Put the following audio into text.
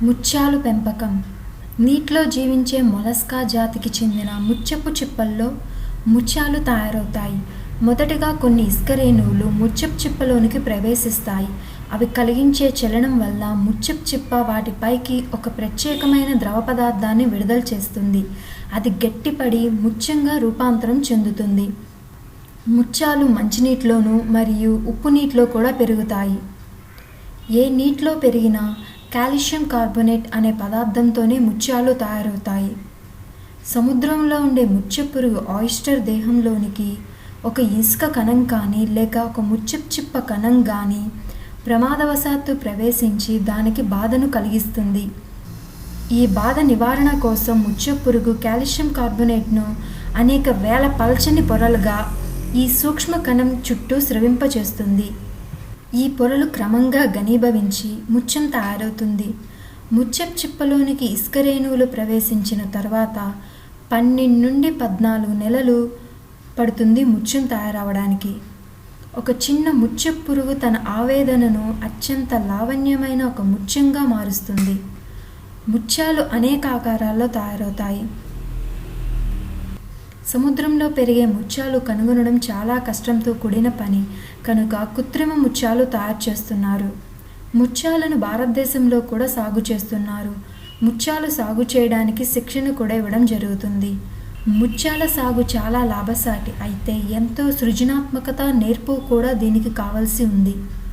ముత్యాలు పెంపకం. నీటిలో జీవించే మొలస్కా జాతికి చెందిన ముత్యపు చిప్పల్లో ముత్యాలు తయారవుతాయి. మొదటగా కొన్ని ఇసుక రేణువులు ముత్యపు చిప్పలోనికి ప్రవేశిస్తాయి. అవి కలిగించే చలనం వల్ల ముత్యపు చిప్ప వాటిపైకి ఒక ప్రత్యేకమైన ద్రవ పదార్థాన్ని విడుదల చేస్తుంది. అది గట్టిపడి ముత్యంగా రూపాంతరం చెందుతుంది. ముత్యాలు మంచినీటిలోనూ మరియు ఉప్పు నీటిలో కూడా పెరుగుతాయి. ఏ నీటిలో పెరిగినా కాల్షియం కార్బోనేట్ అనే పదార్థంతోనే ముత్యాలు తయారవుతాయి. సముద్రంలో ఉండే ముత్యపు పురుగు ఆయిస్టర్ దేహంలోనికి ఒక ఇసుక కణం కానీ లేక ఒక ముత్యపు చిప్ప కణం కానీ ప్రమాదవశాత్తు ప్రవేశించి దానికి బాధను కలిగిస్తుంది. ఈ బాధ నివారణ కోసం ముత్యపు పురుగు కాల్షియం కార్బోనేట్ను అనేక వేల పల్చని పొరలుగా ఈ సూక్ష్మ కణం చుట్టూ స్రవింపచేస్తుంది. ఈ పొరలు క్రమంగా ఘనీభవించి ముత్యం తయారవుతుంది. ముత్యపు చిప్పలోనికి ఇసుక రేణువులు ప్రవేశించిన తర్వాత 12 నుండి 14 నెలలు పడుతుంది ముత్యం తయారవడానికి. ఒక చిన్న ముత్యపు పురుగు తన ఆవేదనను అత్యంత లావణ్యమైన ఒక ముత్యంగా మారుస్తుంది. ముత్యాలు అనేక ఆకారాల్లో తయారవుతాయి. సముద్రంలో పెరిగే ముత్యాలు కనుగొనడం చాలా కష్టంతో కూడిన పని కనుక కృత్రిమ ముత్యాలు తయారు చేస్తున్నారు. ముత్యాలను భారతదేశంలో కూడా సాగు చేస్తున్నారు. ముత్యాలు సాగు చేయడానికి శిక్షణ కూడా ఇవ్వడం జరుగుతుంది. ముత్యాల సాగు చాలా లాభసాటి అయితే ఎంతో సృజనాత్మకత నేర్పు కూడా దీనికి కావాల్సి ఉంది.